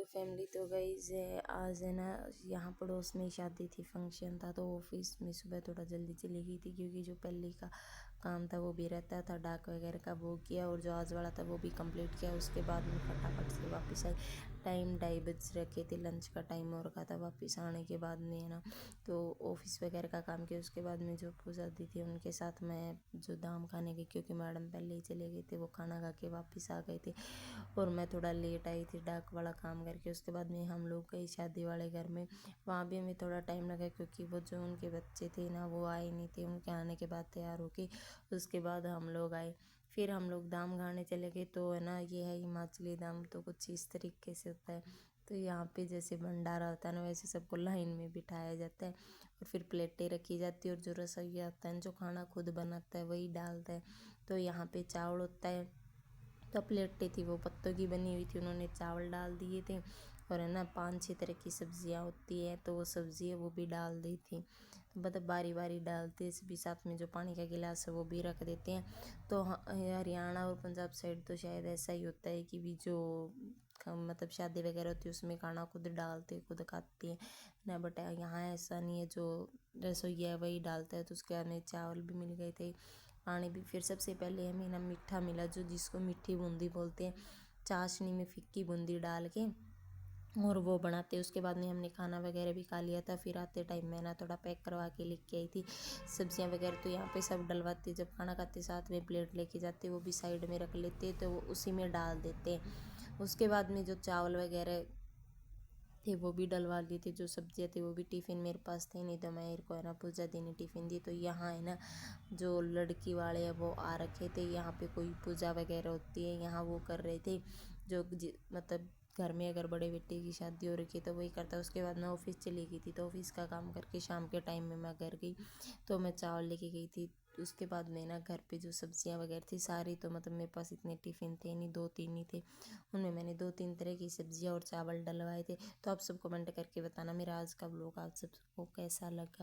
Family. तो guys आज है ना, यहाँ पड़ोस में शादी थी, फंक्शन था, तो ऑफिस में सुबह थोड़ा जल्दी चली गई थी क्योंकि जो पहले का काम था वो भी रहता था, डाक वगैरह का वो किया और जो आज वाला था वो भी कंप्लीट किया। उसके बाद में फटाफट से वापस आई। टाइम 2:30 बज रखे थे, लंच का टाइम हो रखा था। वापस आने के बाद में है ना, तो ऑफिस वगैरह का काम किया। उसके बाद में जो पूजा दी थी उनके साथ मैं जो दाम खाने गई, क्योंकि मैडम पहले ही चले गए थे, वो खाना खा के वापस आ गए थे और मैं थोड़ा लेट आई थी डाक वाला काम करके। उसके बाद में हम लोग गए शादी वाले घर में। वहाँ भी हमें थोड़ा टाइम लगा क्योंकि वो जो उनके बच्चे थे ना वो आए नहीं थे। उनके आने के बाद तैयार होके उसके बाद हम लोग आए। फिर हम लोग दाम खाने चले गए। तो है ना, ये है हिमाचली दाम, तो कुछ इस तरीके से होता है। तो यहाँ पे जैसे भंडारा होता है ना, वैसे सबको लाइन में बिठाया जाता है और फिर प्लेटें रखी जाती है और जो रसोइया होता है जो खाना खुद बनाता है वही डालता है। तो यहाँ पे चावल होता है, तो प्लेटें थी वो पत्तों की बनी हुई थी, उन्होंने चावल डाल दिए थे और है ना 5-6 तरह की सब्जियां होती है, तो वो सब्जी है वो भी डाल दी थी। तो मतलब बारी बारी डालते भी, साथ में जो पानी का गिलास है वो भी रख देते हैं। तो हरियाणा और पंजाब साइड तो शायद ऐसा ही होता है कि भी जो मतलब शादी वगैरह होती है उसमें खाना खुद डालते खुद खाती है ना, बट यहाँ ऐसा नहीं है, जो रसोइया है वही डालता है। तो उसके बाद में चावल भी मिल गए थे, पानी भी। फिर सबसे पहले हमें ना मीठा मिला, जो जिसको मीठी बूंदी बोलते हैं, चाशनी में फिक्की बूंदी डाल के और वो बनाते। उसके बाद में हमने खाना वगैरह भी खा लिया था। फिर आते टाइम मैं ना थोड़ा पैक करवा के लेके आई थी सब्जियां वगैरह। तो यहाँ पे सब डलवाते, जब खाना खाते साथ में प्लेट लेके जाते, वो भी साइड में रख लेते, तो वो उसी में डाल देते। उसके बाद में जो चावल वगैरह थे वो भी डलवा लिए थे, जो सब्जियां थी वो भी। टिफ़िन मेरे पास थे नहीं, तो मैं मेरे को है ना पूजा दी ने टिफ़िन दी। तो यहाँ है ना, जो लड़की वाले हैं वो आ रखे थे, यहाँ पे कोई पूजा वगैरह होती है यहाँ वो कर रहे थे। जो मतलब घर में अगर बड़े बेटे की शादी हो रखी है तो वही करता है। उसके बाद मैं ऑफिस चली गई थी, तो ऑफिस का काम करके शाम के टाइम में मैं घर गई, तो मैं चावल लेके गई थी। उसके बाद में ना घर पे जो सब्जियां वगैरह थी सारी, तो मतलब मेरे पास इतने टिफ़िन थे नहीं, 2-3 ही थे, उनमें मैंने 2-3 तरह की सब्जियां और चावल डलवाए थे। तो आप सब कमेंट करके बताना मेरा आज का व्लॉग आप सबको कैसा लगा।